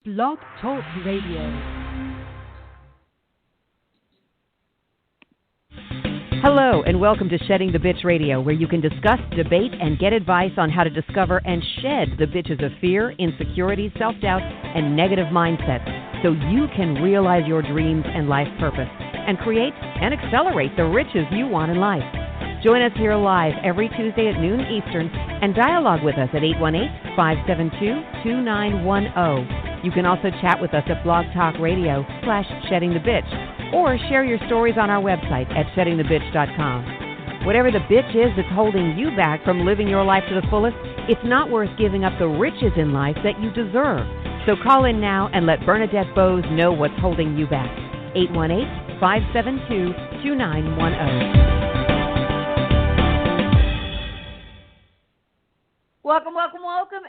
Blog Talk Radio. Hello, and welcome to Shedding the Bitch Radio, where you can discuss, debate, and get advice on how to discover and shed the bitches of fear, insecurity, self-doubt, and negative mindsets so you can realize your dreams and life purpose and create and accelerate the riches you want in life. Join us here live every Tuesday at noon Eastern and dialogue with us at 818-572-2910. You can also chat with us at Blog Talk Radio /SheddingTheBitch or share your stories on our website at SheddingTheBitch.com. Whatever the bitch is that's holding you back from living your life to the fullest, it's not worth giving up the riches in life that you deserve. So call in now and let Bernadette Bose know what's holding you back. 818-572-2910. Welcome,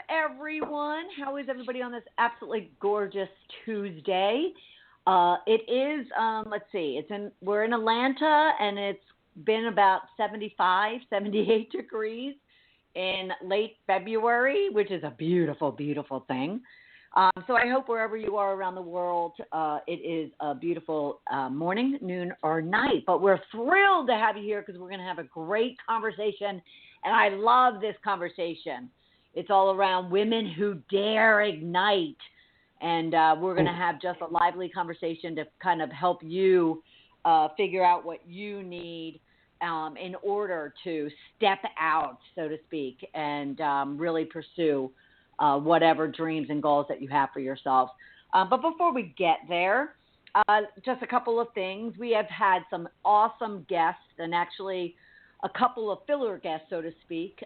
everyone. How is everybody on this absolutely gorgeous Tuesday? It is, we're in Atlanta, and it's been about 75, 78 degrees in late February, which is a beautiful, beautiful thing. So I hope wherever you are around the world, it is a beautiful morning, noon, or night. But we're thrilled to have you here because we're going to have a great conversation, and I love this conversation. It's all around women who dare ignite. And we're going to have just a lively conversation to kind of help you figure out what you need in order to step out, so to speak, and really pursue whatever dreams and goals that you have for yourself. But before we get there, just a couple of things. We have had some awesome guests and actually a couple of filler guests, so to speak.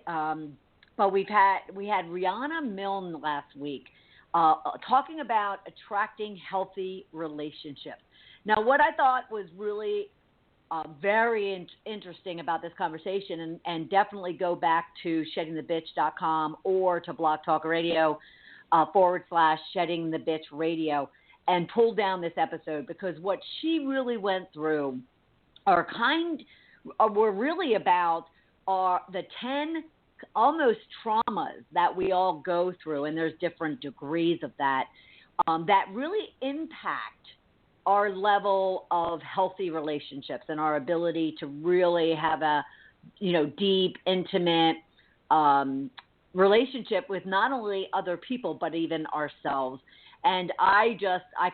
But we had Rihanna Milne last week. Talking about attracting healthy relationships. Now, what I thought was really very interesting about this conversation, and definitely go back to sheddingthebitch.com or to Blog Talk Radio /Shedding the Bitch Radio and pull down this episode, because what she really went through were really about the 10 almost traumas that we all go through, and there's different degrees of that, that really impact our level of healthy relationships and our ability to really have a, deep, intimate relationship with not only other people, but even ourselves. And I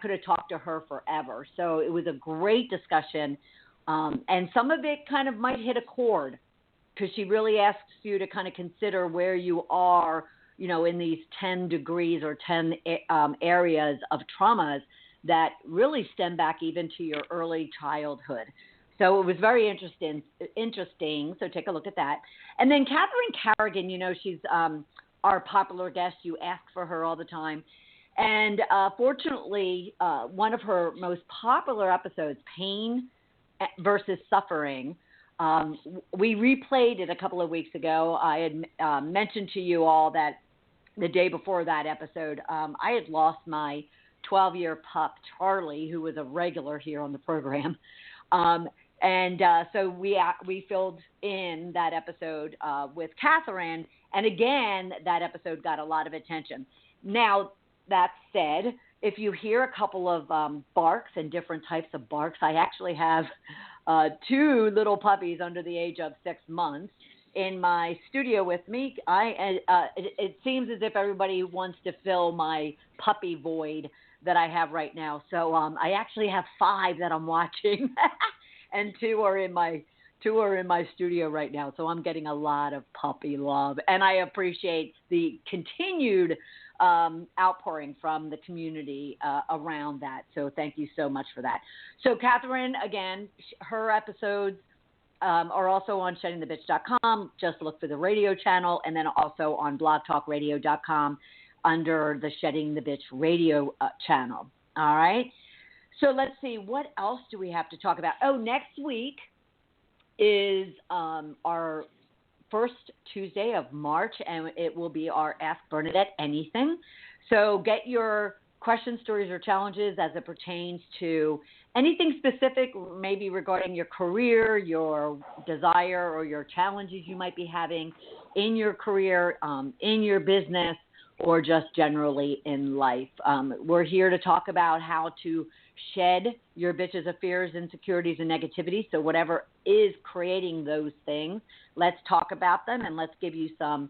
could have talked to her forever. So it was a great discussion. And some of it kind of might hit a chord, because she really asks you to kind of consider where you are, in these 10 degrees or 10 areas of traumas that really stem back even to your early childhood. So it was very interesting. So take a look at that. And then Catherine Carrigan, she's our popular guest. You ask for her all the time. And fortunately, one of her most popular episodes, Pain versus Suffering, we replayed it a couple of weeks ago. I had mentioned to you all that the day before that episode, I had lost my 12-year pup, Charlie, who was a regular here on the program. So we filled in that episode with Catherine. And again, that episode got a lot of attention. Now, that said, if you hear a couple of barks and different types of barks, I actually have 2 little puppies under the age of 6 months in my studio with me. It seems as if everybody wants to fill my puppy void that I have right now. So I actually have 5 that I'm watching, and 2 are in my studio right now. So I'm getting a lot of puppy love, and I appreciate the continued outpouring from the community around that. So thank you so much for that. So Catherine, again, her episodes are also on sheddingthebitch.com. Just look for the radio channel, and then also on blogtalkradio.com under the Shedding the Bitch radio channel. All right. So let's see, what else do we have to talk about? Oh, next week is our first Tuesday of March, and it will be our Ask Bernadette Anything. So get your questions, stories, or challenges as it pertains to anything specific, maybe regarding your career, your desire, or your challenges you might be having in your career, in your business, or just generally in life. We're here to talk about how to shed your bitches of fears, insecurities, and negativity. So whatever is creating those things, let's talk about them and let's give you some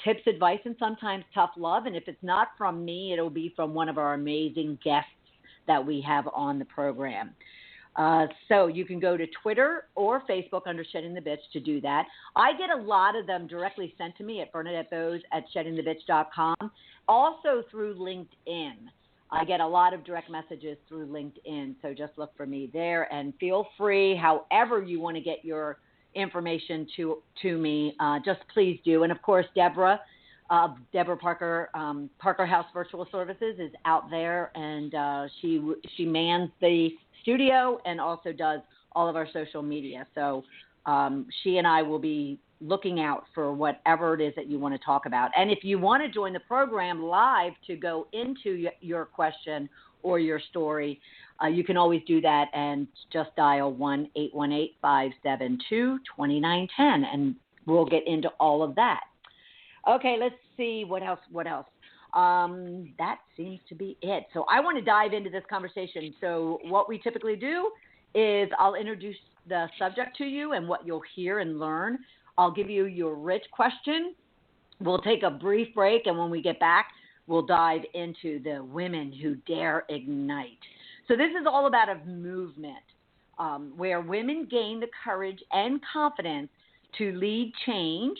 tips, advice, and sometimes tough love. And if it's not from me, it'll be from one of our amazing guests that we have on the program. So you can go to Twitter or Facebook under Shedding the Bitch to do that. I get a lot of them directly sent to me at BernadetteBose@sheddingthebitch.com. Also through LinkedIn. I get a lot of direct messages through LinkedIn, so just look for me there. And feel free, however you want to get your information to me, just please do. And, of course, Deborah Parker, Parker House Virtual Services is out there, and she mans the studio and also does all of our social media. So she and I will be looking out for whatever it is that you want to talk about. And if you want to join the program live to go into your question or your story, you can always do that and just dial 1-818-572-2910, and we'll get into all of that. Okay, let's see what else. That seems to be it. So I want to dive into this conversation. So what we typically do is I'll introduce the subject to you and what you'll hear and learn. I'll give you your rich question. We'll take a brief break, and when we get back, we'll dive into the women who dare ignite. So this is all about a movement where women gain the courage and confidence to lead change,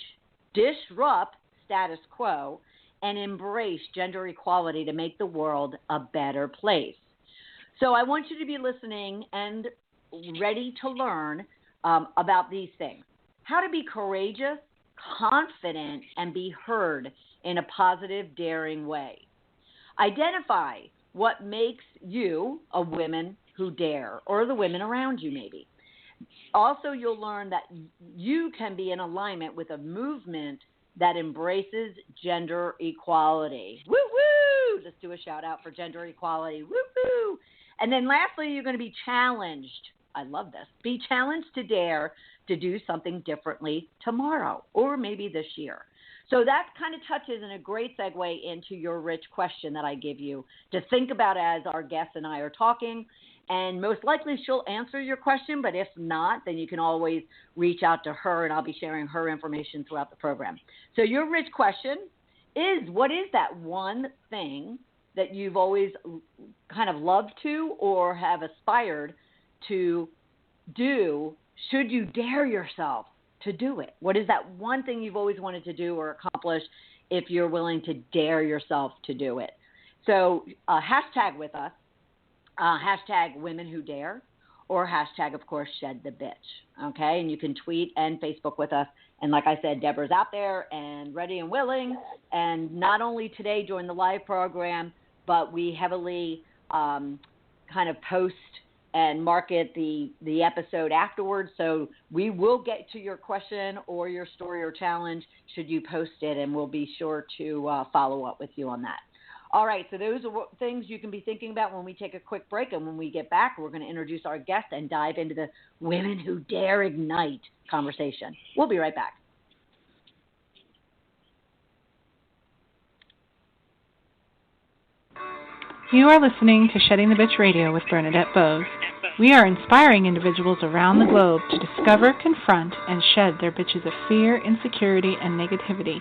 disrupt status quo, and embrace gender equality to make the world a better place. So I want you to be listening and ready to learn about these things. How to be courageous, confident, and be heard in a positive, daring way. Identify what makes you a woman who dare, or the women around you maybe. Also, you'll learn that you can be in alignment with a movement that embraces gender equality. Woo-woo! Let's do a shout-out for gender equality. Woo-woo! And then lastly, you're going to be challenged. I love this. Be challenged to dare to do something differently tomorrow or maybe this year. So that kind of touches in a great segue into your rich question that I give you to think about as our guest and I are talking. And most likely she'll answer your question, but if not, then you can always reach out to her, and I'll be sharing her information throughout the program. So your rich question is, what is that one thing that you've always kind of loved to or have aspired to do should you dare yourself to do it? What is that one thing you've always wanted to do or accomplish if you're willing to dare yourself to do it? So hashtag with us, hashtag women who dare, or hashtag, of course, shed the bitch. Okay, and you can tweet and Facebook with us. And like I said, Deborah's out there and ready and willing. And not only today during the live program, but we heavily kind of post and market the episode afterwards. So we will get to your question or your story or challenge should you post it, and we'll be sure to follow up with you on that. All right, so those are things you can be thinking about when we take a quick break, and when we get back, we're going to introduce our guest and dive into the Women Who Dare Ignite conversation. We'll be right back. You are listening to Shedding the Bitch Radio with Bernadette Bose. We are inspiring individuals around the globe to discover, confront, and shed their bitches of fear, insecurity, and negativity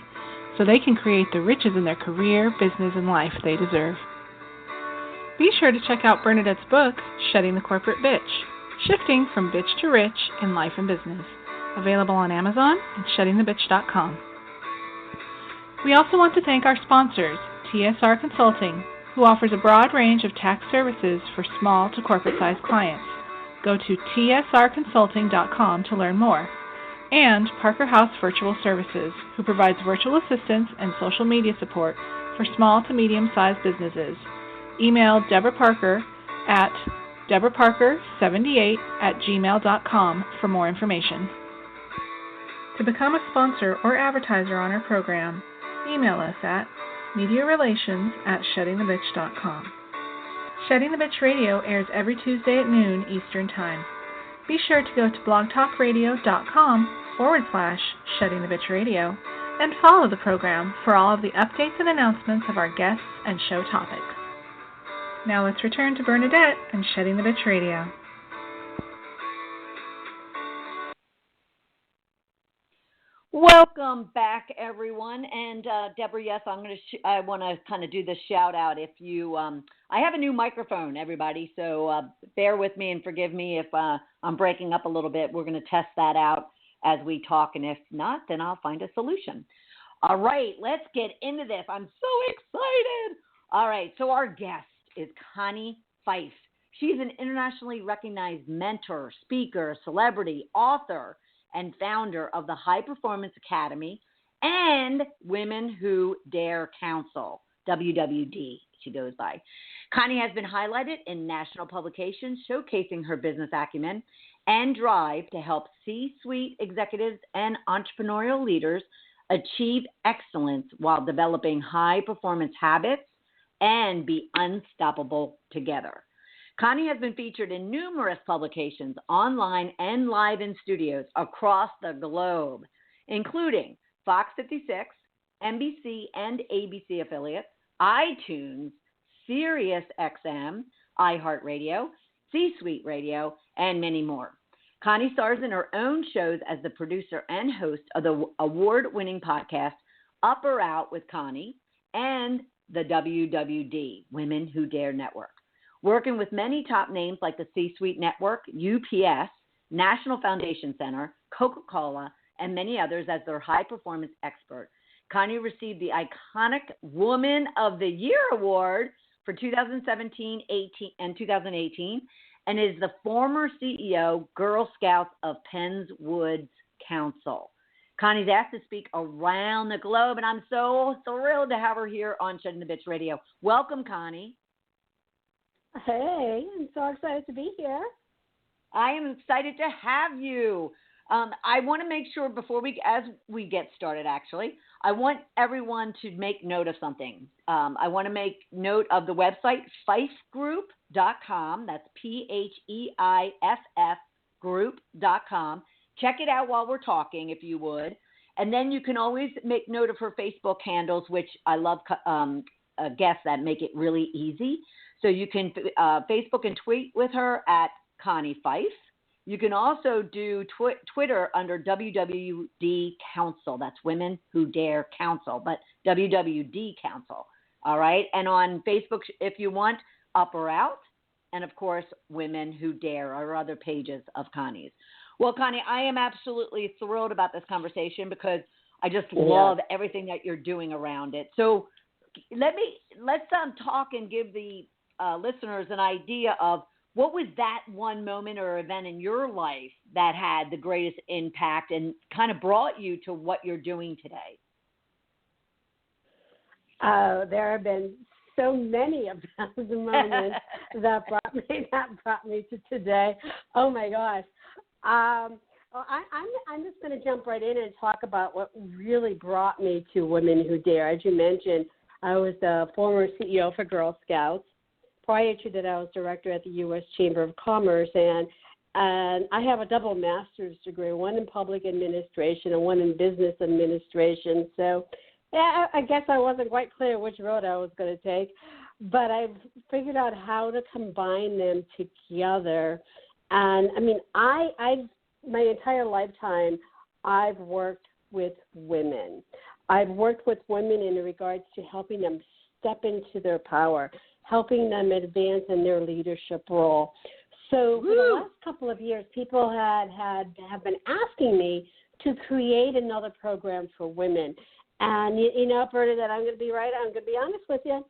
so they can create the riches in their career, business, and life they deserve. Be sure to check out Bernadette's book, Shedding the Corporate Bitch, Shifting from Bitch to Rich in Life and Business, available on Amazon and sheddingthebitch.com. We also want to thank our sponsors, TSR Consulting, who offers a broad range of tax services for small to corporate-sized clients. Go to tsrconsulting.com to learn more. And Parker House Virtual Services, who provides virtual assistance and social media support for small to medium-sized businesses. Email Deborah Parker at deborahparker78@gmail.com for more information. To become a sponsor or advertiser on our program, email us at mediarelations@sheddingthebitch.com. Shedding the Bitch Radio airs every Tuesday at noon Eastern Time. Be sure to go to blogtalkradio.com/Shedding the Bitch Radio And follow the program for all of the updates and announcements of our guests and show topics. Now let's return to Bernadette and Shedding the Bitch Radio. Welcome back, everyone. And Deborah, yes, I want to kind of do the shout out. If you, I have a new microphone, everybody. So bear with me and forgive me if I'm breaking up a little bit. We're going to test that out as we talk, and if not, then I'll find a solution. All right, let's get into this. I'm so excited. All right, so our guest is Connie Phieff. She's an internationally recognized mentor, speaker, celebrity, author, and founder of the High Performance Academy and Women Who Dare Council, WWD, she goes by. Connie has been highlighted in national publications showcasing her business acumen and drive to help C-suite executives and entrepreneurial leaders achieve excellence while developing high-performance habits and be unstoppable together. Connie has been featured in numerous publications, online and live in studios across the globe, including Fox 56, NBC and ABC affiliates, iTunes, Sirius XM, iHeartRadio, C-Suite Radio, and many more. Connie stars in her own shows as the producer and host of the award-winning podcast Up or Out with Connie and the WWD, Women Who Dare Network. Working with many top names like the C-Suite Network, UPS, National Foundation Center, Coca-Cola, and many others as their high-performance expert. Connie received the iconic Woman of the Year Award for 2017, 18, and 2018, and is the former CEO, Girl Scouts of Penns Woods Council. Connie's asked to speak around the globe, and I'm so thrilled to have her here on Shedding the Bitch Radio. Welcome, Connie. Hey, I'm so excited to be here. I am excited to have you. I want to make sure as we get started, actually, I want everyone to make note of something. I want to make note of the website, phieff.com. That's PHEIFF group.com. Check it out while we're talking, if you would. And then you can always make note of her Facebook handles, which I love guests that make it really easy. So you can Facebook and tweet with her at Connie Phieff. You can also do Twitter under WWD Council. That's Women Who Dare Council, but WWD Council. All right. And on Facebook, if you want, Up or Out. And, of course, Women Who Dare are other pages of Connie's. Well, Connie, I am absolutely thrilled about this conversation because I just love everything that you're doing around it. So let's talk and give the listeners an idea of what was that one moment or event in your life that had the greatest impact and kind of brought you to what you're doing today? There have been so many of those moments that brought me to today. Oh my gosh. I'm just going to jump right in and talk about what really brought me to Women Who Dare. As you mentioned, I was the former CEO for Girl Scouts. Prior to that, I was director at the U.S. Chamber of Commerce, and I have a double master's degree, one in public administration and one in business administration. So I guess I wasn't quite clear which road I was going to take, but I've figured out how to combine them together. And, I mean, I've my entire lifetime, I've worked with women. I've worked with women in regards to helping them step into their power, helping them advance in their leadership role. So for the last couple of years, people have been asking me to create another program for women. And, you know, Bernadette, I'm going to be honest with you.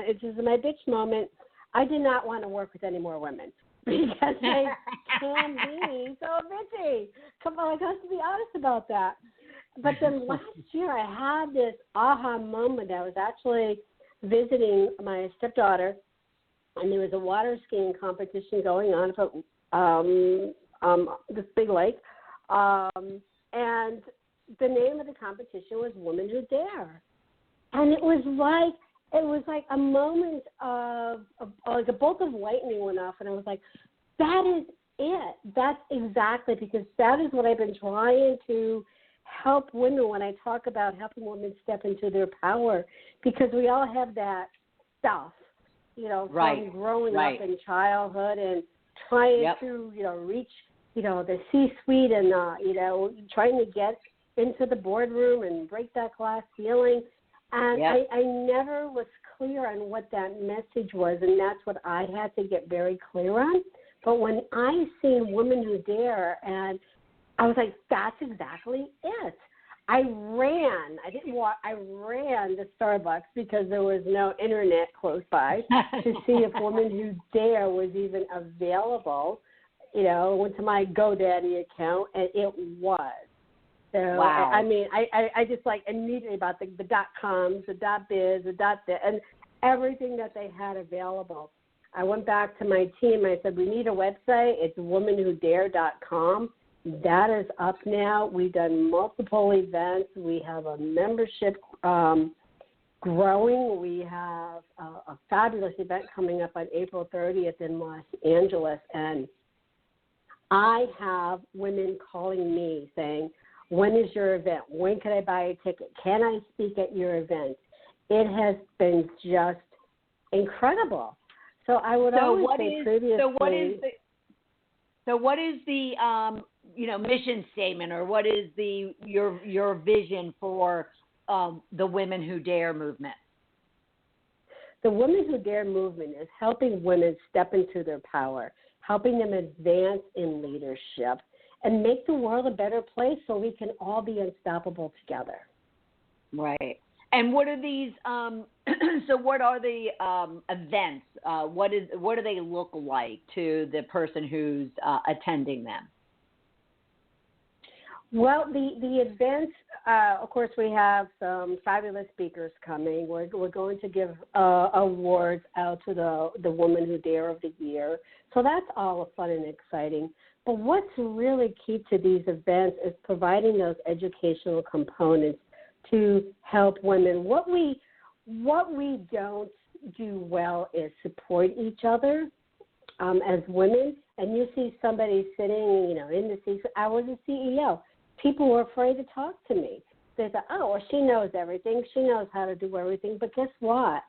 This is my bitch moment. I did not want to work with any more women because they can be so bitchy. Come on, I have to be honest about that. But then last year I had this aha moment. I was actually visiting my stepdaughter, and there was a water skiing competition going on at this big lake. And the name of the competition was Women Who Dare. And it was like a moment of like a bolt of lightning went off, and I was like, that is it. That's exactly, because that is what I've been trying to help women when I talk about helping women step into their power, because we all have that stuff, from growing up in childhood and trying to, reach, the C-suite and, trying to get into the boardroom and break that glass ceiling. And I never was clear on what that message was, and that's what I had to get very clear on. But when I seen Women Who Dare, and I was like, that's exactly it. I ran. I didn't walk. I ran to Starbucks because there was no internet close by to see if Women Who Dare was even available. Went to my GoDaddy account, and it was. So, wow. I just immediately about the .coms, the .biz, the and everything that they had available. I went back to my team. I said, we need a website. It's womenwhodare.com. That is up now. We've done multiple events. We have a membership growing. We have a fabulous event coming up on April 30th in Los Angeles. And I have women calling me saying, when is your event? When can I buy a ticket? Can I speak at your event? It has been just incredible. So I would always say previously. So what is the mission statement, or what is your vision for the Women Who Dare movement? The Women Who Dare movement is helping women step into their power, helping them advance in leadership, and make the world a better place so we can all be unstoppable together. Right. And what are these? So what are the events? What do they look like to the person who's attending them? Well, the events, of course, we have some fabulous speakers coming. We're going to give awards out to the Woman Who Dare of the Year. So that's all fun and exciting. But what's really key to these events is providing those educational components to help women. What we don't do well is support each other as women. And you see somebody sitting, in the seat. I was a CEO. People were afraid to talk to me. They thought, oh, well, she knows everything. She knows how to do everything. But guess what?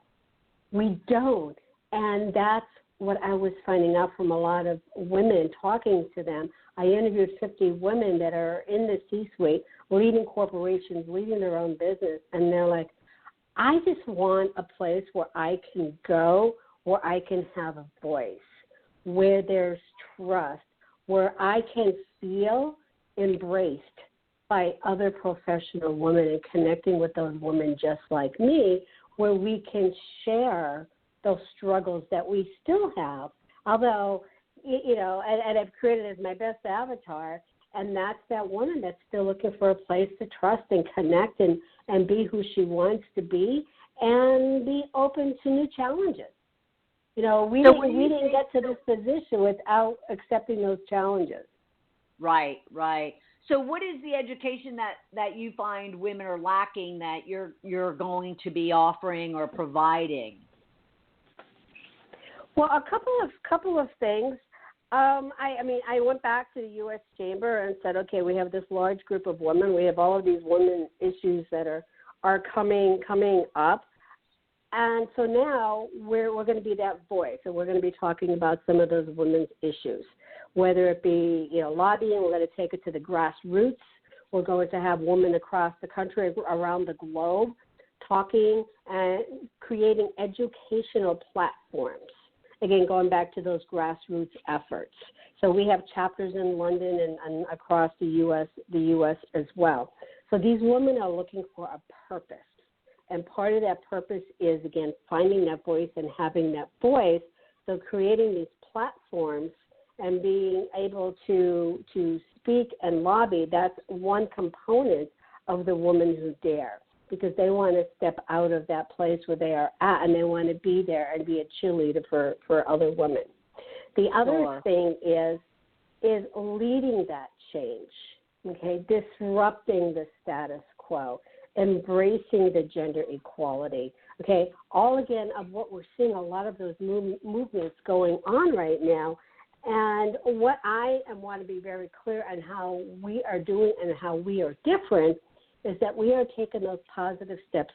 We don't. And that's what I was finding out from a lot of women, talking to them. I interviewed 50 women that are in the C-suite, leading corporations, leading their own business, and they're like, I just want a place where I can go, where I can have a voice, where there's trust, where I can feel embraced by other professional women and connecting with those women just like me, where we can share those struggles that we still have, although, and I've created as my best avatar, and that's that woman that's still looking for a place to trust and connect and be who she wants to be and be open to new challenges. We didn't get to this position without accepting those challenges. Right. So what is the education that you find women are lacking that you're going to be offering or providing? Well, a couple of things. I went back to the U.S. Chamber and said, okay, we have this large group of women. We have all of these women issues that are coming up. And so now we're going to be that voice, and we're going to be talking about some of those women's issues, whether it be, lobbying. We're going to take it to the grassroots. We're going to have women across the country, around the globe, talking and creating educational platforms. Again, going back to those grassroots efforts. So we have chapters in London and across the U.S. as well. So these women are looking for a purpose. And part of that purpose is, again, finding that voice and having that voice. So creating these platforms and being able to speak and lobby, that's one component of the Women Who Dare, because they want to step out of that place where they are at, and they want to be there and be a cheerleader for other women. The other thing is leading that change, okay, disrupting the status quo, embracing the gender equality, okay, all again of what we're seeing, a lot of those movements going on right now, And what I want to be very clear on how we are doing and how we are different is that we are taking those positive steps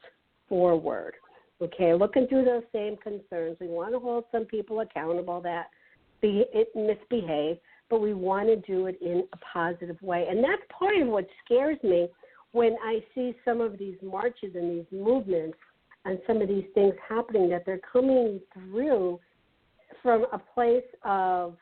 forward. Okay, looking through those same concerns. We want to hold some people accountable that misbehave, but we want to do it in a positive way. And that's part of what scares me when I see some of these marches and these movements and some of these things happening, that they're coming through from a place of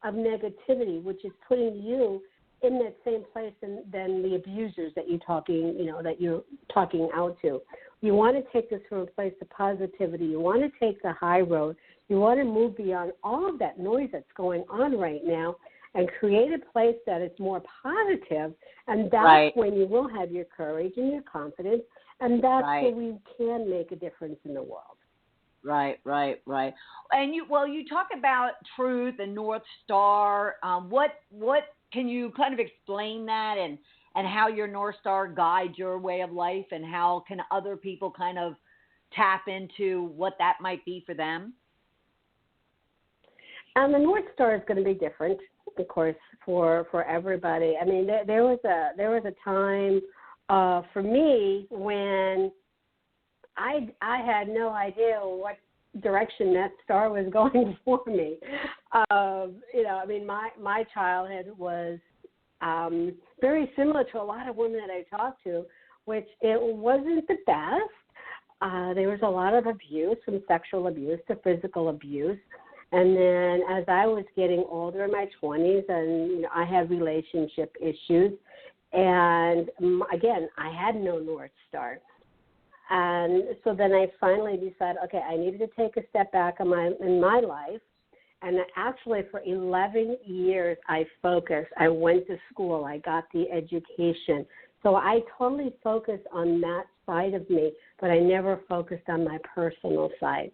negativity, which is putting you in that same place than the abusers that you're talking out to. You want to take this from a place of positivity. You want to take the high road. You want to move beyond all of that noise that's going on right now and create a place that is more positive, and that's when you will have your courage and your confidence, and that's where we can make a difference in the world. Right. And you talk about truth and North Star. What can you kind of explain that and how your North Star guides your way of life, and how can other people kind of tap into what that might be for them? And the North Star is going to be different, of course, for everybody. I mean, there was a time for me when I had no idea what direction that star was going for me. My childhood was very similar to a lot of women that I talked to, which it wasn't the best. There was a lot of abuse, from sexual abuse to physical abuse. And then as I was getting older, in my 20s, and I had relationship issues, and again, I had no North Star. And so then I finally decided, okay, I needed to take a step back in my life. And actually for 11 years I focused. I went to school. I got the education. So I totally focused on that side of me, but I never focused on my personal side.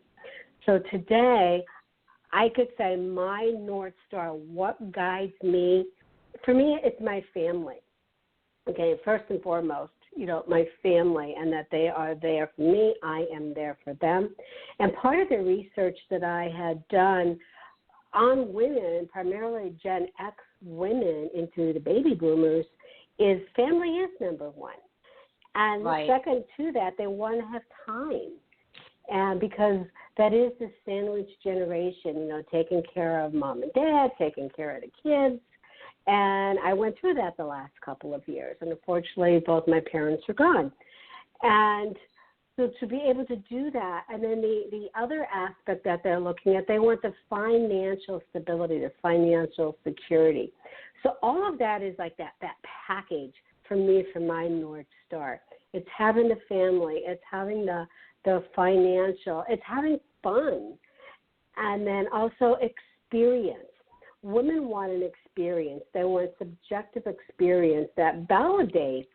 So today I could say my North Star, what guides me, for me it's my family. Okay, first and foremost, my family, and that they are there for me. I am there for them. And part of the research that I had done on women, primarily Gen X women into the baby boomers, is family is number one. And second to that, they want to have time. And because that is the sandwich generation, taking care of mom and dad, taking care of the kids. And I went through that the last couple of years. And unfortunately, both my parents are gone. And so to be able to do that, and then the other aspect that they're looking at, they want the financial stability, the financial security. So all of that is like that package for me, for my North Star. It's having the family. It's having the financial. It's having fun. And then also experience. Women want an experience. They want subjective experience that validates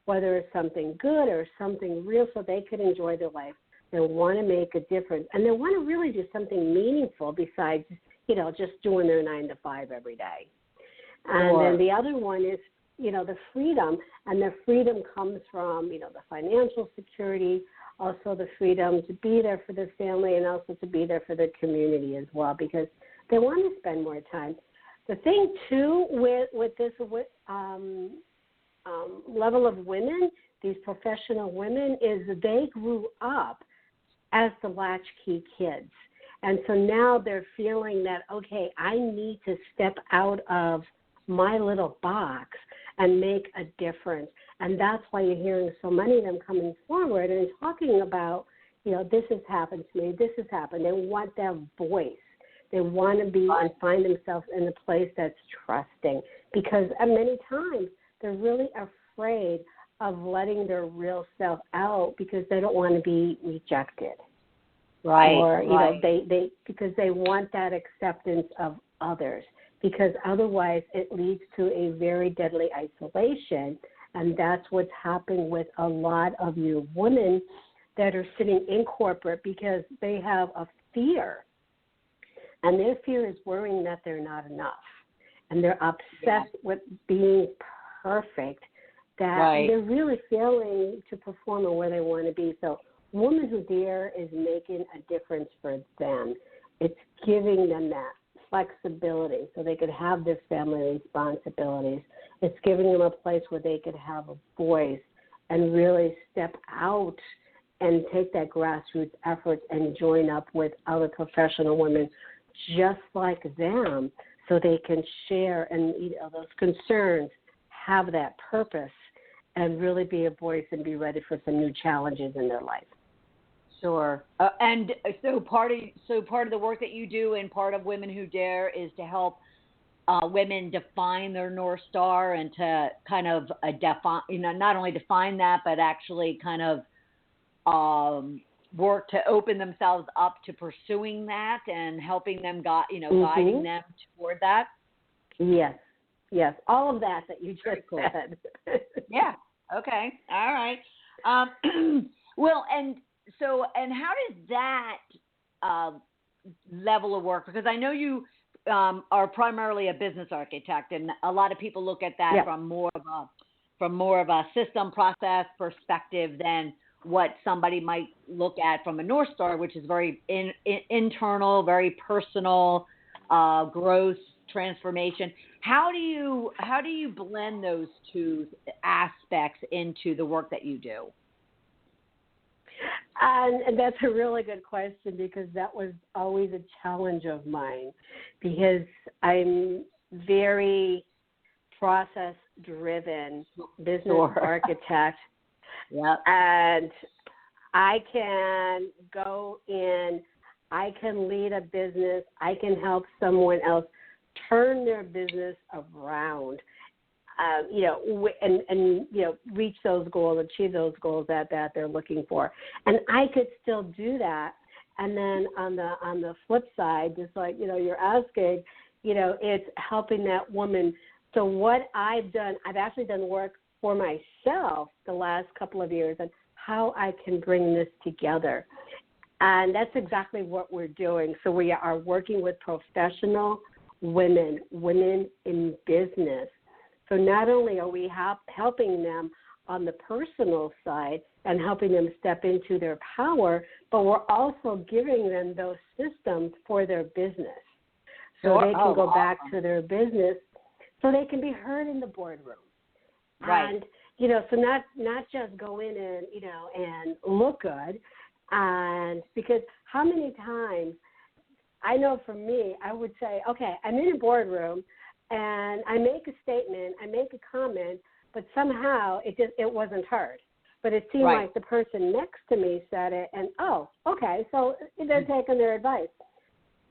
whether it's something good or something real, so they can enjoy their life. They want to make a difference. And they want to really do something meaningful besides, just doing their 9 to 5 every day. And then the other one is, the freedom. And the freedom comes from, the financial security, also the freedom to be there for their family, and also to be there for their community as well, because they want to spend more time. The thing, too, with this level of women, these professional women, is they grew up as the latchkey kids. And so now they're feeling that, okay, I need to step out of my little box and make a difference. And that's why you're hearing so many of them coming forward and talking about, this has happened to me, this has happened. They want that voice. They want to be and find themselves in a place that's trusting, because many times they're really afraid of letting their real self out because they don't want to be rejected. Or, they because they want that acceptance of others, because otherwise it leads to a very deadly isolation. And that's what's happening with a lot of you women that are sitting in corporate, because they have a fear. And their fear is worrying that they're not enough. And they're obsessed with being perfect, that they're really failing to perform where they want to be. So Woman Who Dare is making a difference for them. It's giving them that flexibility so they could have their family responsibilities. It's giving them a place where they could have a voice and really step out and take that grassroots effort and join up with other professional women just like them so they can share and those concerns, have that purpose, and really be a voice and be ready for some new challenges in their life. Sure. And so part of the work that you do and part of Women Who Dare is to help women define their North Star and to kind of not only define that, but actually kind of work to open themselves up to pursuing that and helping them, guiding them toward that. Yes, all of that you just said. Yeah. Okay. All right. Well, and how does that level of work? Because I know you are primarily a business architect, and a lot of people look at that from more of a system process perspective than what somebody might look at from a North Star, which is very internal, very personal, growth, transformation. How do you blend those two aspects into the work that you do? And that's a really good question, because that was always a challenge of mine, because I'm very process-driven business architect. Yep. And I can go in, I can lead a business, I can help someone else turn their business around, and reach those goals, achieve those goals that they're looking for. And I could still do that. And then on the flip side, just like, you're asking, it's helping that woman. So what I've done, I've actually done work for myself the last couple of years on how I can bring this together. And that's exactly what we're doing. So we are working with professional women in business. So not only are we helping them on the personal side and helping them step into their power, but we're also giving them those systems for their business. So they can go back to their business so they can be heard in the boardroom. Right. And, so not just go in and, and look good. And because how many times, I know for me, I would say, okay, I'm in a boardroom and I make a statement, I make a comment, but somehow it wasn't heard. But it seemed like the person next to me said it, and okay, so they're taking their advice.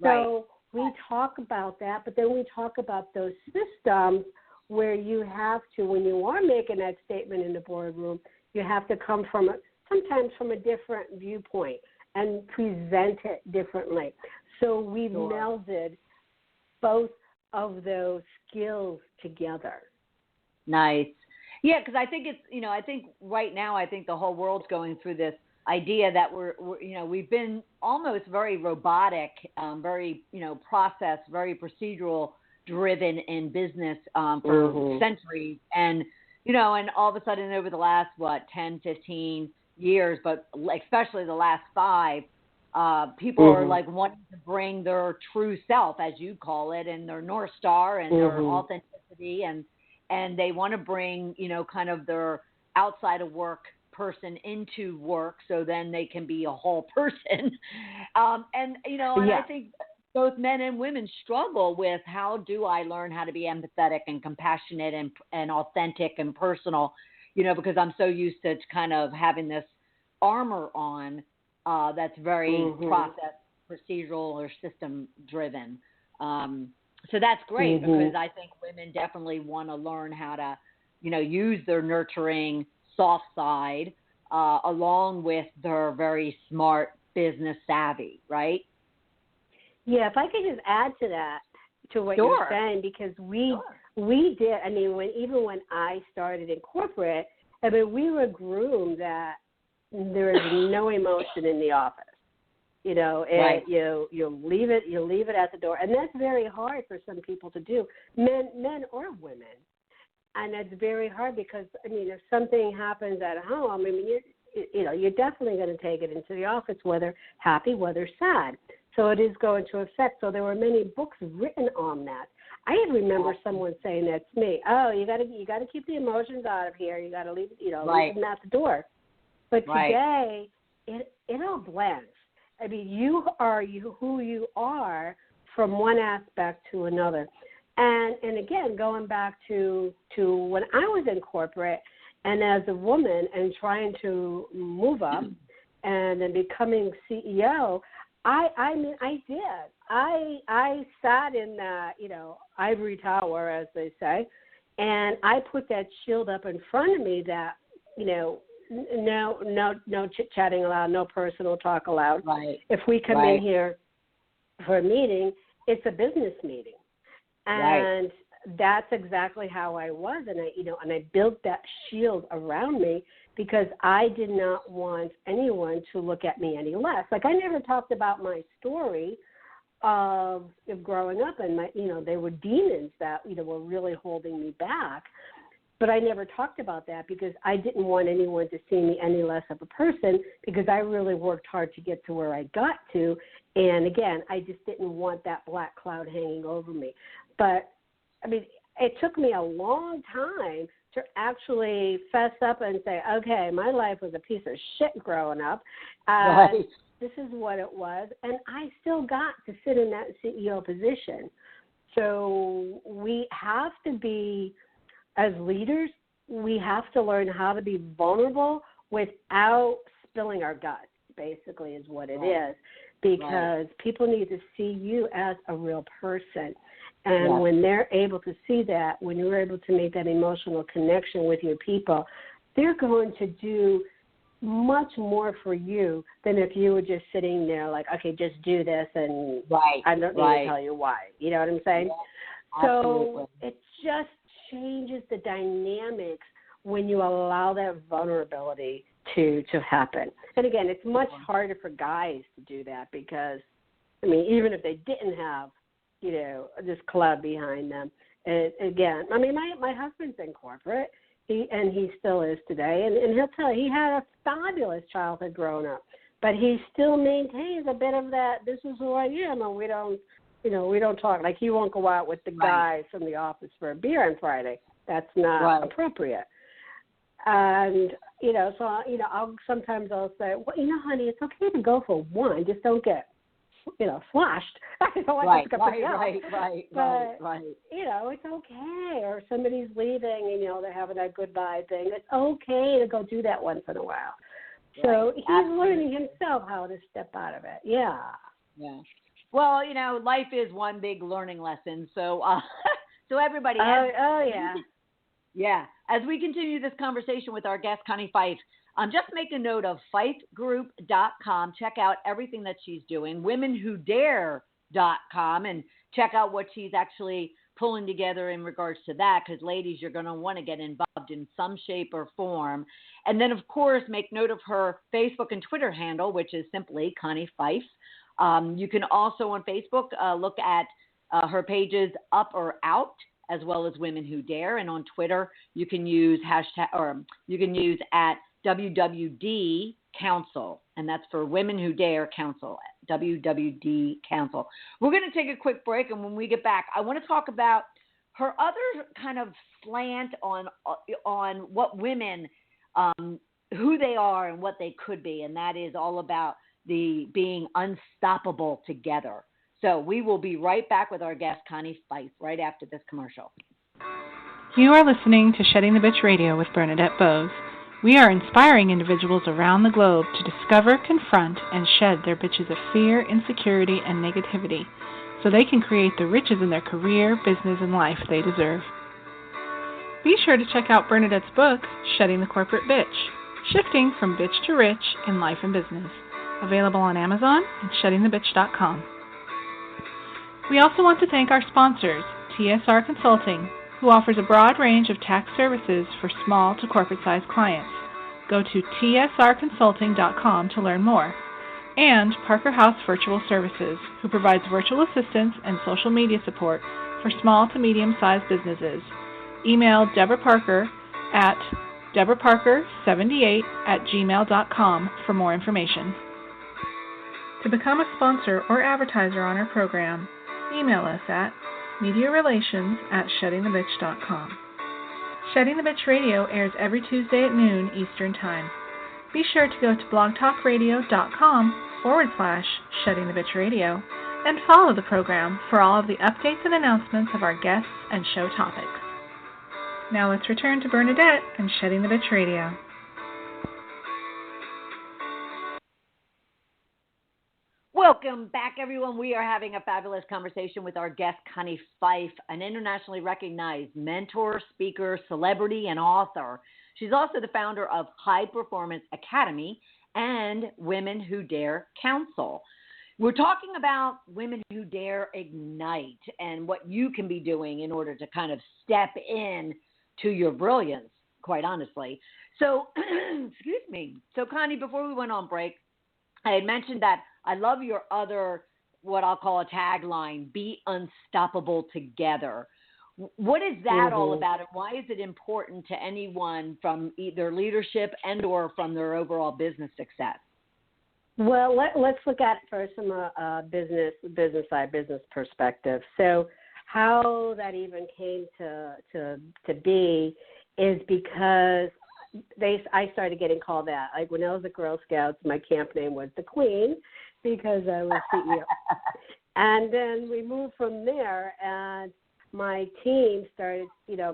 So we talk about that, but then we talk about those systems where you have to, when you are making that statement in the boardroom, you have to come sometimes from a different viewpoint and present it differently. So we've melded both of those skills together. Nice. Yeah, because I think it's, I think right now, I think the whole world's going through this idea that we've been almost very robotic, very, process, very procedural driven in business for centuries. And, and all of a sudden over the last, 10, 15 years, but especially the last 5, people are like wanting to bring their true self, as you call it, and their North Star and their authenticity, and they want to bring, kind of their outside of work person into work, so then they can be a whole person. And I think both men and women struggle with, how do I learn how to be empathetic and compassionate and authentic and personal, because I'm so used to kind of having this armor on that's very process, procedural, or system driven. So that's great, because I think women definitely want to learn how to, use their nurturing soft side along with their very smart business savvy, right? Yeah, if I could just add to that, to what you're saying, because we did, even when I started in corporate, we were groomed that there is no emotion in the office. You leave it at the door, and that's very hard for some people to do, men or women, and that's very hard because if something happens at home, you're definitely going to take it into the office, whether happy, whether sad. So it is going to affect. So there were many books written on that. I even remember someone saying that to me. Oh, you got to keep the emotions out of here. You got to leave leave them at the door. But today, it all blends. I mean, you are who you are from one aspect to another. And again, going back to when I was in corporate and as a woman and trying to move up and then becoming CEO, I mean, I did. I sat in that, ivory tower, as they say, and I put that shield up in front of me that, no chit-chatting allowed, no personal talk allowed. Right. If we come in here for a meeting, it's a business meeting. And that's exactly how I was. And I built that shield around me because I did not want anyone to look at me any less. Like, I never talked about my story of growing up, and they were demons that, were really holding me back. But I never talked about that because I didn't want anyone to see me any less of a person, because I really worked hard to get to where I got to. And again, I just didn't want that black cloud hanging over me. But I mean, it took me a long time to actually fess up and say, okay, my life was a piece of shit growing up. This is what it was. And I still got to sit in that CEO position. So we have to be, as leaders, we have to learn how to be vulnerable without spilling our guts, basically, is what it is. Because people need to see you as a real person. And when they're able to see that, when you're able to make that emotional connection with your people, they're going to do much more for you than if you were just sitting there like, okay, just do this, and I don't need to tell you why. You know what I'm saying? Yeah, so it just changes the dynamics when you allow that vulnerability to happen. And again, it's much harder for guys to do that because, I mean, even if they didn't have, this cloud behind them. And again, I mean, my husband's in corporate, he still is today, and he'll tell you he had a fabulous childhood growing up, but he still maintains a bit of that, this is who I am, and we don't talk. Like, he won't go out with the guys from the office for a beer on Friday. That's not appropriate. And, so, I'll say, well, honey, it's okay to go for one, just don't get flushed. I don't like to right. It's okay. Or somebody's leaving and, they're having that goodbye thing. It's okay to go do that once in a while. So he's learning himself how to step out of it. Yeah. Well, life is one big learning lesson. So, so everybody has. Yeah. As we continue this conversation with our guest, Connie Phieff, just make a note of PhieffGroup.com. Check out everything that she's doing. WomenWhoDare.com, and check out what she's actually pulling together in regards to that, because, ladies, you're going to want to get involved in some shape or form. And then, of course, make note of her Facebook and Twitter handle, which is simply Connie Phieff. You can also on Facebook look at her pages Up or Out, as well as Women Who Dare. And on Twitter, you can use at WWD Council, and that's for Women Who Dare Council, WWD Council. We're going to take a quick break, and when we get back, I want to talk about her other kind of slant on what women, who they are and what they could be, and that is all about the being unstoppable together. So we will be right back with our guest, Connie Phieff, right after this commercial. You are listening to Shedding the Bitch Radio with Bernadette Bose. We are inspiring individuals around the globe to discover, confront, and shed their bitches of fear, insecurity, and negativity so they can create the riches in their career, business, and life they deserve. Be sure to check out Bernadette's book, Shedding the Corporate Bitch, Shifting from Bitch to Rich in Life and Business, available on Amazon and sheddingthebitch.com. We also want to thank our sponsors, TSR Consulting, who offers a broad range of tax services for small to corporate-sized clients. Go to tsrconsulting.com to learn more. And Parker House Virtual Services, who provides virtual assistance and social media support for small to medium-sized businesses. Email Deborah Parker at deborahparker78@gmail.com for more information. To become a sponsor or advertiser on our program, email us at mediarelations@sheddingthebitch.com. Shedding the Bitch Radio airs every Tuesday at noon Eastern Time. Be sure to go to blogtalkradio.com/Shedding the Bitch Radio and follow the program for all of the updates and announcements of our guests and show topics. Now let's return to Bernadette and Shedding the Bitch Radio. Welcome back, everyone. We are having a fabulous conversation with our guest, Connie Phieff, an internationally recognized mentor, speaker, celebrity, and author. She's also the founder of High Performance Academy and Women Who Dare Council. We're talking about Women Who Dare Ignite and what you can be doing in order to kind of step in to your brilliance, quite honestly. So, excuse me. So, Connie, before we went on break, I had mentioned that I love your other, what I'll call a tagline, be unstoppable together. What is that all about, and why is it important to anyone from either leadership and or from their overall business success? Well, let's look at it first from a business perspective. So how that even came to be is because I started getting called that. Like when I was at Girl Scouts, my camp name was the Queen because I was CEO. And then we moved from there, and my team started,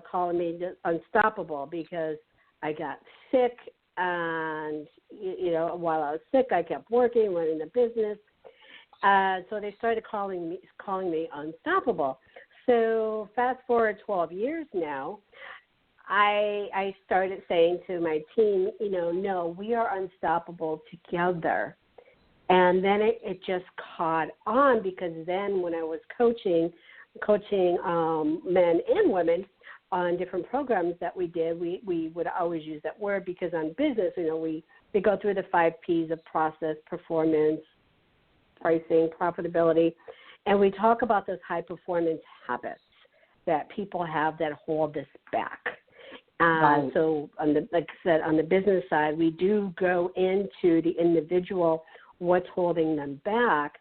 calling me just unstoppable because I got sick, and while I was sick, I kept working, running the business. So they started calling me unstoppable. So fast forward 12 years now, I started saying to my team, no, we are unstoppable together. And then it just caught on, because then when I was coaching men and women on different programs that we did, we would always use that word because on business, we go through the 5 Ps of process, performance, pricing, profitability, and we talk about those high performance habits that people have that hold us back. Right. So like I said, on the business side, we do go into the individual, what's holding them back,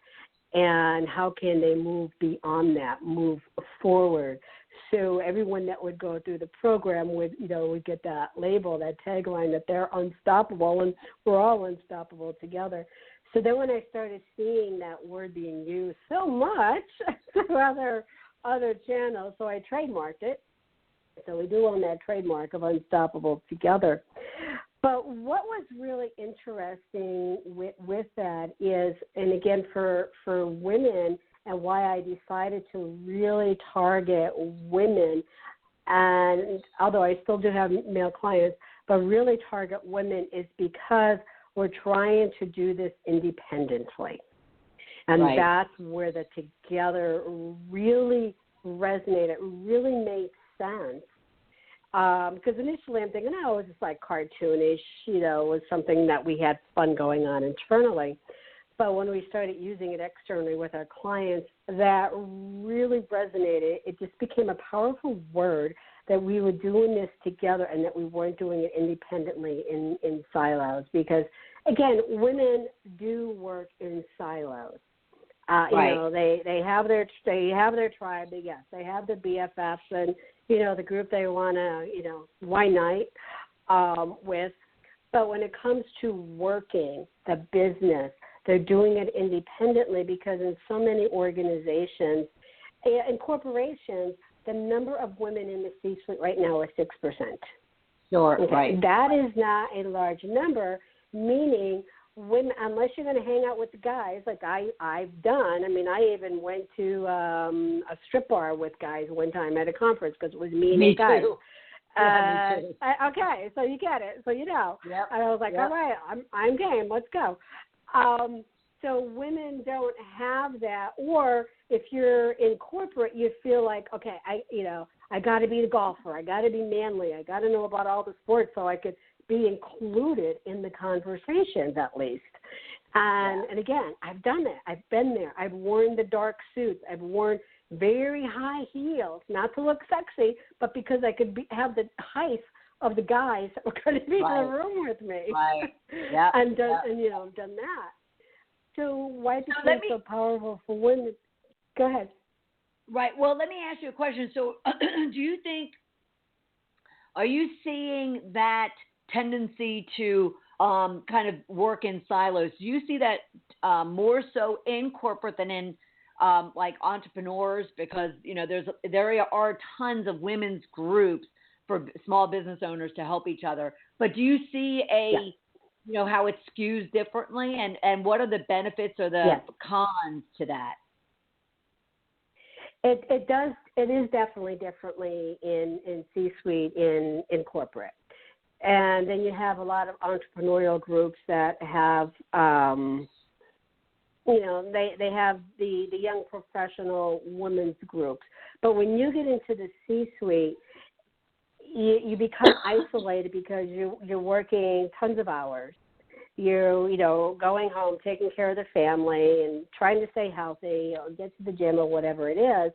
and how can they move beyond that, move forward. So everyone that would go through the program would get that label, that tagline that they're unstoppable, and we're all unstoppable together. So then when I started seeing that word being used so much through other channels, so I trademarked it. So we do own that trademark of unstoppable together. But what was really interesting with that is, and again for women, and why I decided to really target women, and although I still do have male clients, but really target women is because we're trying to do this independently. And right. That's where the together really resonated, really made sense. Because initially I'm thinking, it was just like cartoonish, was something that we had fun going on internally. But when we started using it externally with our clients, that really resonated. It just became a powerful word that we were doing this together and that we weren't doing it independently in silos. Because, again, women do work in silos. Right. They have their tribe. They have the BFFs and the group they want to wine night with. But when it comes to working the business, they're doing it independently, because in so many organizations and corporations, the number of women in the C-suite right now is 6%. Sure. Okay. Right. That is not a large number, meaning women, unless you're going to hang out with the guys, like I've done. I mean, I even went to a strip bar with guys one time at a conference because it was me and guys. Too. Yeah, me too. Okay, so you get it. So Yep. And I was like, Yep. all right, I'm game. Let's go. So women don't have that. Or if you're in corporate, you feel like, okay, I got to be the golfer. I got to be manly. I got to know about all the sports so I could be included in the conversations at least. And again, I've done it. I've been there. I've worn the dark suits. I've worn very high heels, not to look sexy, but because I could have the height of the guys that were going to be in the room with me. Right. Yeah. and done that. So why do you think it's so powerful for women? Go ahead. Right. Well, let me ask you a question. So do you think, are you seeing that tendency to kind of work in silos? Do you see that more so in corporate than in like entrepreneurs? Because, you know, there are tons of women's groups for small business owners to help each other. But do you see you know, how it skews differently, and what are the benefits or the cons to that? It does. It is definitely differently in C-suite in corporate, and then you have a lot of entrepreneurial groups that have, you know, they have the young professional women's groups. But when you get into the C-suite, you become isolated because you're working tons of hours. You're, you know, going home, taking care of the family and trying to stay healthy or get to the gym or whatever it is.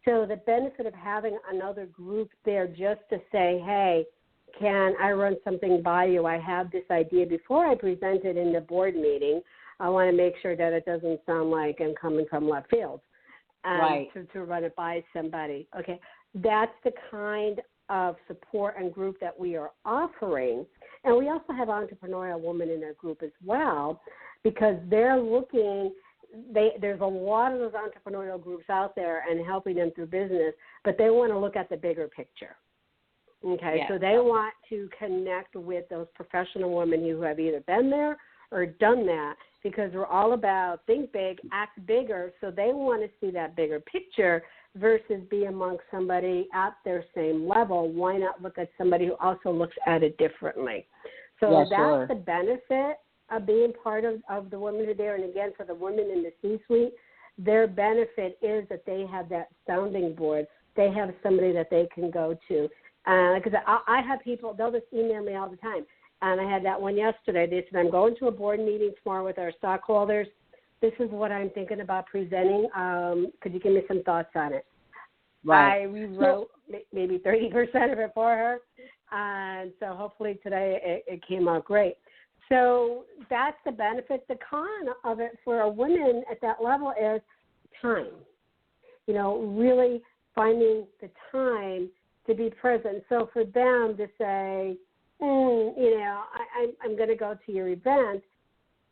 So the benefit of having another group there just to say, hey, can I run something by you? I have this idea. Before I present it in the board meeting, I want to make sure that it doesn't sound like I'm coming from left field to run it by somebody. Okay, that's the kind of support and group that we are offering. And we also have entrepreneurial women in our group as well, because they're looking, there's a lot of those entrepreneurial groups out there and helping them through business, but they want to look at the bigger picture. Okay, so they want to connect with those professional women who have either been there or done that, because we're all about think big, act bigger, so they want to see that bigger picture versus be amongst somebody at their same level. Why not look at somebody who also looks at it differently? So that's the benefit of being part of the women who are there. And again, for the women in the C-suite, their benefit is that they have that sounding board. They have somebody that they can go to. Because I have people, they'll just email me all the time. And I had that one yesterday. They said, I'm going to a board meeting tomorrow with our stockholders. This is what I'm thinking about presenting. Could you give me some thoughts on it? Right. I rewrote maybe 30% of it for her. And so hopefully today it came out great. So that's the benefit. The con of it for a woman at that level is time. You know, really finding the time to be present. So for them to say, you know, I'm going to go to your event.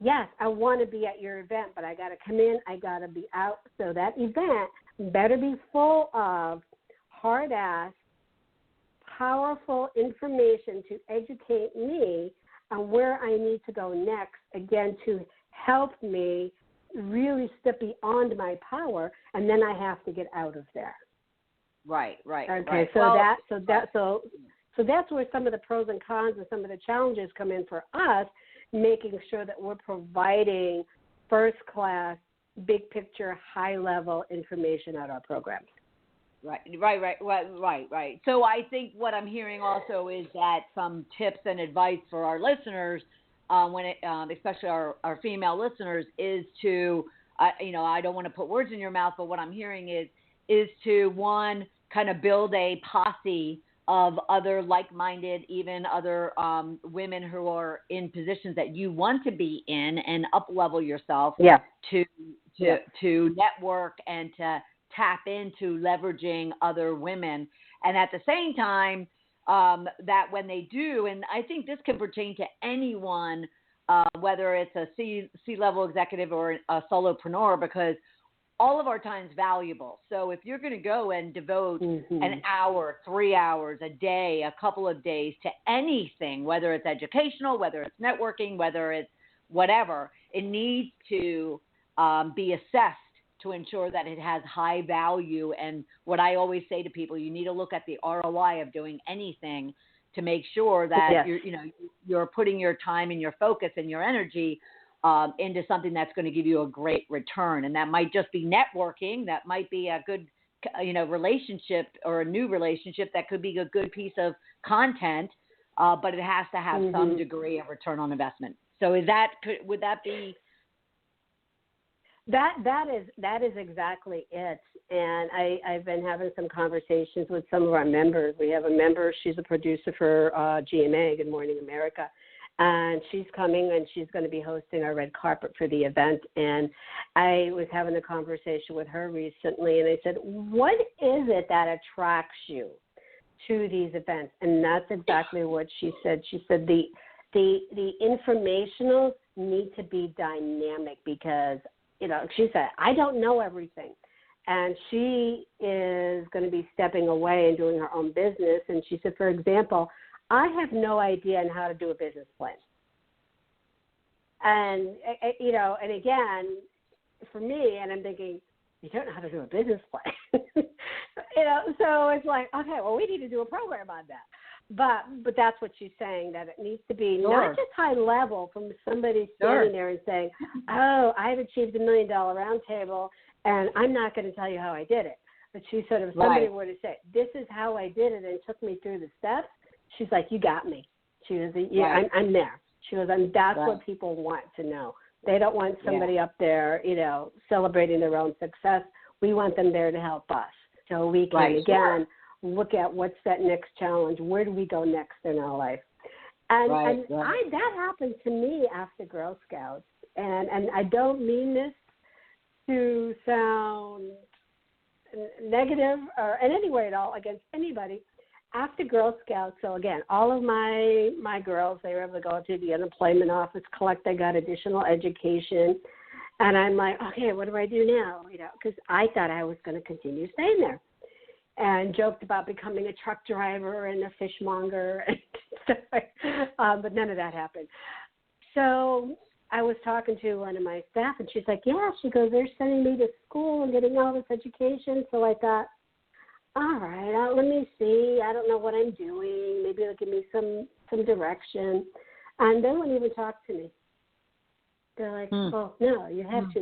Yes, I want to be at your event, but I got to come in. I got to be out. So that event better be full of hard-ass, powerful information to educate me on where I need to go next, again, to help me really step beyond my power, and then I have to get out of there. Right. Okay, right. So that's where some of the pros and cons and some of the challenges come in for us, making sure that we're providing first-class, big-picture, high-level information at our programs. Right. So I think what I'm hearing also is that some tips and advice for our listeners, especially our female listeners, is to, you know, I don't want to put words in your mouth, but what I'm hearing is to, one, kind of build a posse of other like-minded, even other women who are in positions that you want to be in, and up-level yourself to network and to tap into leveraging other women. And at the same time, that when they do, and I think this can pertain to anyone, whether it's a C-level executive or a solopreneur, because all of our time is valuable. So if you're going to go and devote an hour, 3 hours, a day, a couple of days to anything, whether it's educational, whether it's networking, whether it's whatever, it needs to be assessed to ensure that it has high value. And what I always say to people, you need to look at the ROI of doing anything to make sure that you're putting your time and your focus and your energy into something that's going to give you a great return. And that might just be networking. That might be a good, relationship, or a new relationship. That could be a good piece of content, but it has to have some degree of return on investment. So would that be? That is exactly it. And I've been having some conversations with some of our members. We have a member, she's a producer for GMA, Good Morning America. and she's coming and she's going to be hosting our red carpet for the event. And I was having a conversation with her recently, and I said, what is it that attracts you to these events? And that's exactly what she said. She said the informational need to be dynamic because, she said, I don't know everything. And she is going to be stepping away and doing her own business. And she said, for example, I have no idea on how to do a business plan. And, and again, for me, and I'm thinking, you don't know how to do a business plan. So it's like, okay, well, we need to do a program on that. But that's what she's saying, that it needs to be not just high level from somebody standing there and saying, oh, I've achieved $1 million round table, and I'm not going to tell you how I did it. But she said if somebody were to say, this is how I did it, and it took me through the steps, she's like, you got me. She goes, I'm there. She goes, and that's what people want to know. They don't want somebody up there, celebrating their own success. We want them there to help us. So we can, again, look at what's that next challenge. Where do we go next in our life? And that happened to me after Girl Scouts. And I don't mean this to sound negative or in any way at all against anybody. After Girl Scouts, so again, all of my girls, they were able to go to the unemployment office, they got additional education. And I'm like, okay, what do I do now? Because I thought I was going to continue staying there. And joked about becoming a truck driver and a fishmonger and stuff, but none of that happened. So I was talking to one of my staff, and she's like, yeah, she goes, they're sending me to school and getting all this education. So I thought, all right, let me see. I don't know what I'm doing. Maybe they'll give me some direction. And they wouldn't even talk to me. They're like, well, no, you have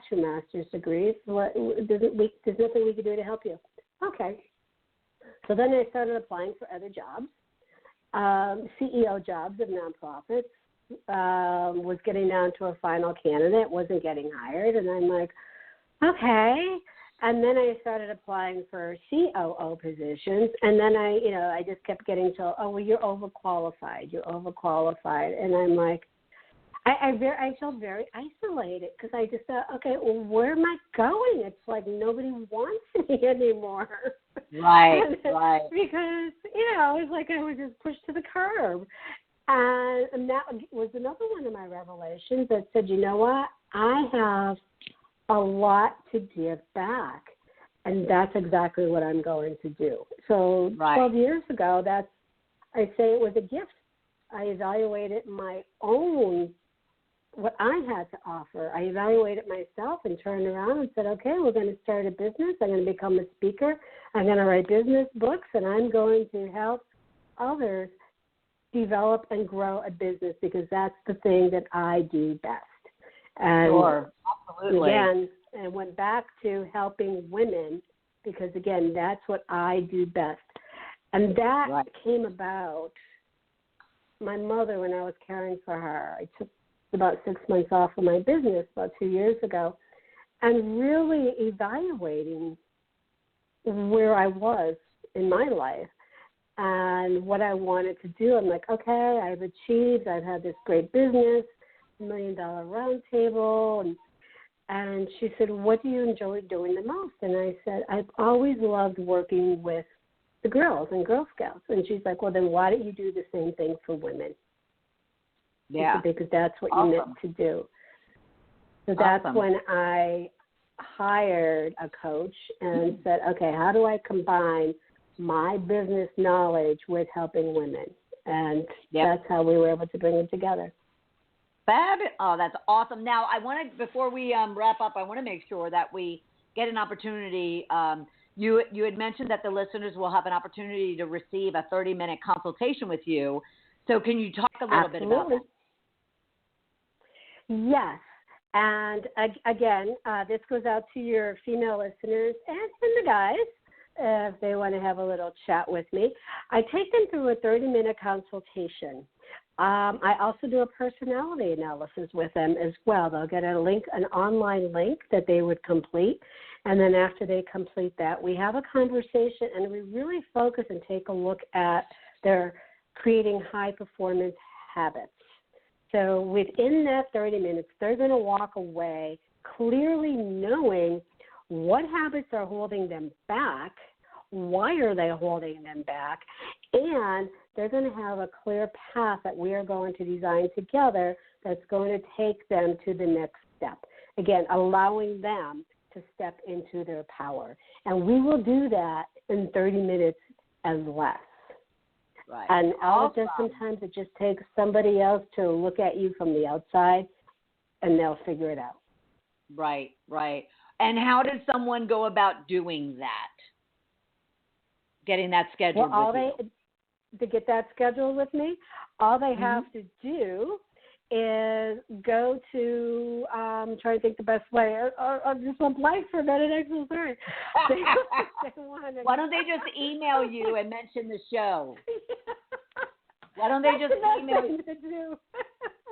two master's degrees. There's nothing we can do to help you. Okay. So then I started applying for other jobs, CEO jobs of nonprofits, was getting down to a final candidate, wasn't getting hired. And I'm like, okay. And then I started applying for COO positions. And then I just kept getting told, oh, well, you're overqualified. And I'm like, I felt very isolated because I just thought, okay, well, where am I going? It's like nobody wants me anymore. Right. Because, it's like I was just pushed to the curb. And that was another one of my revelations that said, you know what? I have a lot to give back. And that's exactly what I'm going to do. So 12 years ago, I say it was a gift. I evaluated my own what I had to offer. I evaluated myself and turned around and said, okay, we're going to start a business. I'm going to become a speaker. I'm going to write business books, and I'm going to help others develop and grow a business because that's the thing that I do best. And absolutely. Again, and went back to helping women because, again, that's what I do best. And that came about my mother when I was caring for her. I took about 6 months off of my business about 2 years ago and really evaluating where I was in my life and what I wanted to do. I'm like, okay, I've had this great business, $1 million round table. And she said, what do you enjoy doing the most? And I said, I've always loved working with the girls and Girl Scouts. And she's like, well, then why don't you do the same thing for women? Yeah. Because that's what you meant to do. So that's when I hired a coach and said, okay, how do I combine my business knowledge with helping women? And that's how we were able to bring them together. Oh, that's awesome. Now, before we wrap up, I want to make sure that we get an opportunity. You had mentioned that the listeners will have an opportunity to receive a 30-minute consultation with you. So can you talk a little bit about that? Yes. And again, this goes out to your female listeners and the guys if they want to have a little chat with me. I take them through a 30-minute consultation. I also do a personality analysis with them as well. They'll get an online link that they would complete. And then after they complete that, we have a conversation and we really focus and take a look at their creating high-performance habits. So within that 30 minutes, they're going to walk away clearly knowing what habits are holding them back, why are they holding them back, and they're going to have a clear path that we are going to design together that's going to take them to the next step. Again, allowing them to step into their power. And we will do that in 30 minutes and less. Right. And sometimes it just takes somebody else to look at you from the outside, and they'll figure it out. Right, right. And how does someone go about doing that? Getting that scheduled to get that scheduled with me, all they have to do is go to, trying to think the best way, or just went blank for a minute, I'm so sorry. Why don't they just email you and mention the show? Why don't they just email you?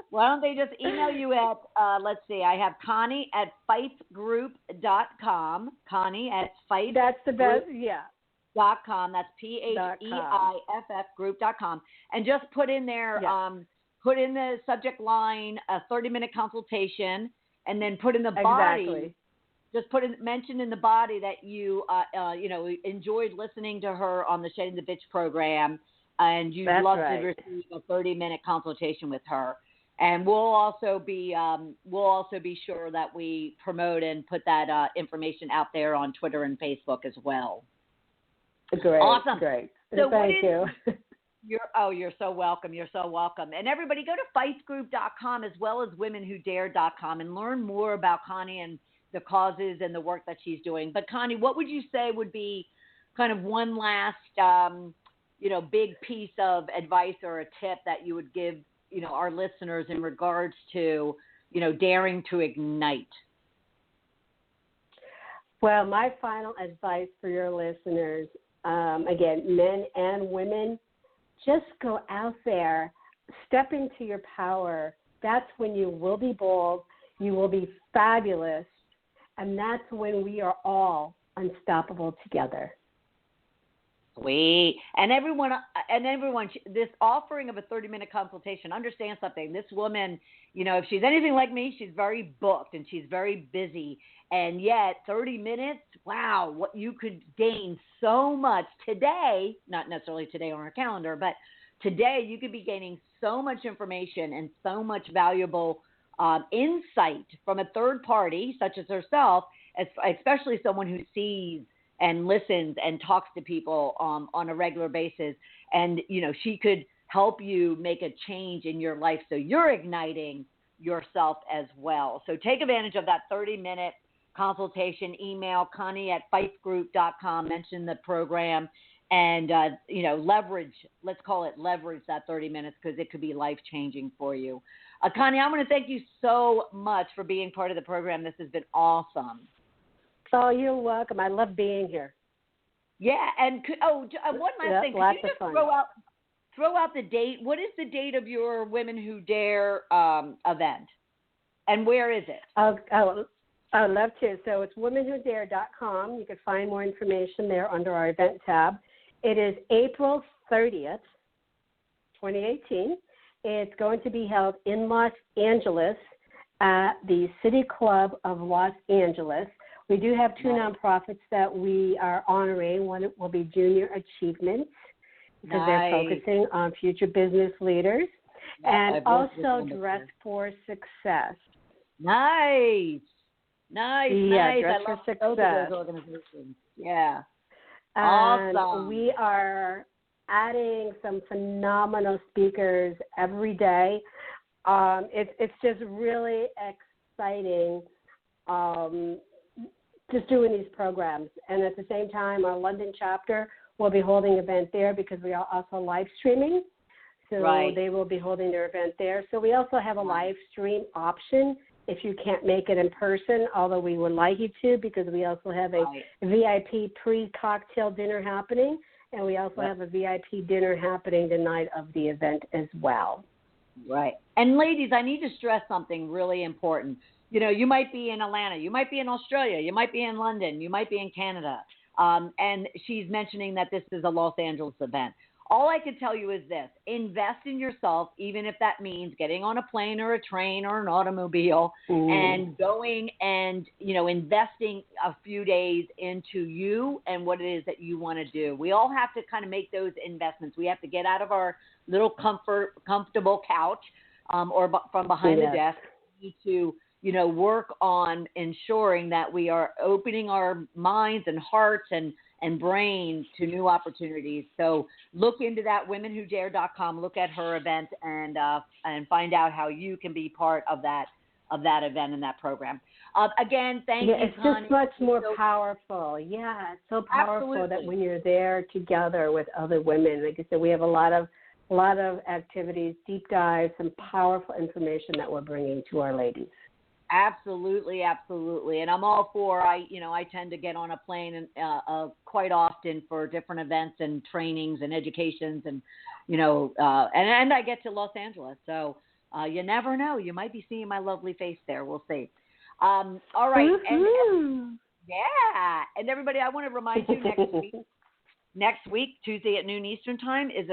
Why don't they just email you at, let's see, I have Connie at PhieffGroup.com. Connie at Phieff. That's the best, yeah. .com. That's PHEIFF group.com. And just put in there, put in the subject line, a 30-minute consultation, and then put in the body. Just mention in the body that you, enjoyed listening to her on the Shedding the Bitch program, and you'd love to receive a 30-minute consultation with her. And we'll also be sure that we promote and put that information out there on Twitter and Facebook as well. Great. Awesome. Great. So thank you. You're so welcome. You're so welcome. And everybody go to PhieffGroup.com as well as WomenWhoDare.com and learn more about Connie and the causes and the work that she's doing. But Connie, what would you say would be kind of one last, big piece of advice or a tip that you would give, our listeners in regards to, daring to ignite? Well, my final advice for your listeners, again, men and women, just go out there, step into your power. That's when you will be bold, you will be fabulous, and that's when we are all unstoppable together. Sweet. And everyone, this offering of a 30-minute consultation, understand something. This woman, if she's anything like me, she's very booked and she's very busy. And yet 30 minutes, wow, what you could gain so much today, not necessarily today on our calendar, but today you could be gaining so much information and so much valuable insight from a third party, such as herself, especially someone who sees and listens and talks to people on a regular basis. And, she could help you make a change in your life so you're igniting yourself as well. So take advantage of that 30-minute consultation. Email Connie at PhieffGroup.com, mention the program, and, leverage that 30 minutes because it could be life-changing for you. Connie, I want to thank you so much for being part of the program. This has been awesome. Oh, you're welcome. I love being here. Yeah, and one last thing. Could you just throw out the date? What is the date of your Women Who Dare event? And where is it? I'd love to. So it's WomenWhoDare.com. You can find more information there under our event tab. It is April 30th, 2018. It's going to be held in Los Angeles at the City Club of Los Angeles. We do have two nonprofits that we are honoring. One will be Junior Achievements because they're focusing on future business leaders, and also Dress for Success. Nice. Yeah, Dress for Success. Both of those organizations. Yeah. And awesome. We are adding some phenomenal speakers every day. It's just really exciting. Just doing these programs. And at the same time, our London chapter will be holding an event there because we are also live streaming. So they will be holding their event there. So we also have a live stream option if you can't make it in person, although we would like you to, because we also have a VIP pre-cocktail dinner happening, and we also have a VIP dinner happening the night of the event as well. Right. And ladies, I need to stress something really important. You might be in Atlanta, you might be in Australia, you might be in London, you might be in Canada. And she's mentioning that this is a Los Angeles event. all I can tell you is this: invest in yourself, even if that means getting on a plane or a train or an automobile and going and, investing a few days into you and what it is that you want to do. We all have to kind of make those investments. We have to get out of our little comfortable couch or from behind the desk. We need to, work on ensuring that we are opening our minds and hearts and brain to new opportunities. So look into that, womenwhodare.com. Look at her event and find out how you can be part of that event and that program. Again, thank you, it's Connie. Just much more powerful. Yeah, it's so powerful that when you're there together with other women, like I said, we have a lot of activities, deep dives, some powerful information that we're bringing to our ladies. Absolutely, absolutely, and I'm all for. I tend to get on a plane and quite often for different events and trainings and educations, and and I get to Los Angeles, so you never know. You might be seeing my lovely face there. We'll see. All right, and everybody, I want to remind you next week, Tuesday at noon Eastern Time, is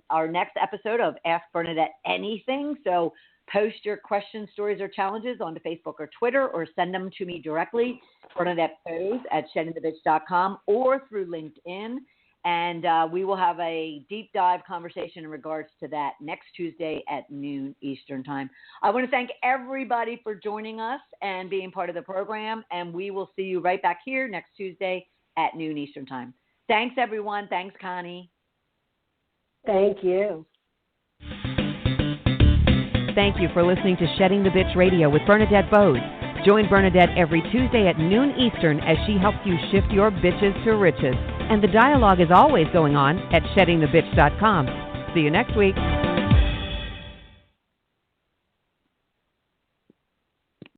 our next episode of Ask Bernadette Anything. So post your questions, stories, or challenges onto Facebook or Twitter, or send them to me directly, BernadetteBose@sheddingthebitch.com, or through LinkedIn. And we will have a deep dive conversation in regards to that next Tuesday at noon Eastern Time. I want to thank everybody for joining us and being part of the program. And we will see you right back here next Tuesday at noon Eastern Time. Thanks, everyone. Thanks, Connie. Thank you. Thank you for listening to Shedding the Bitch Radio with Bernadette Bose. Join Bernadette every Tuesday at noon Eastern as she helps you shift your bitches to riches. And the dialogue is always going on at sheddingthebitch.com. See you next week.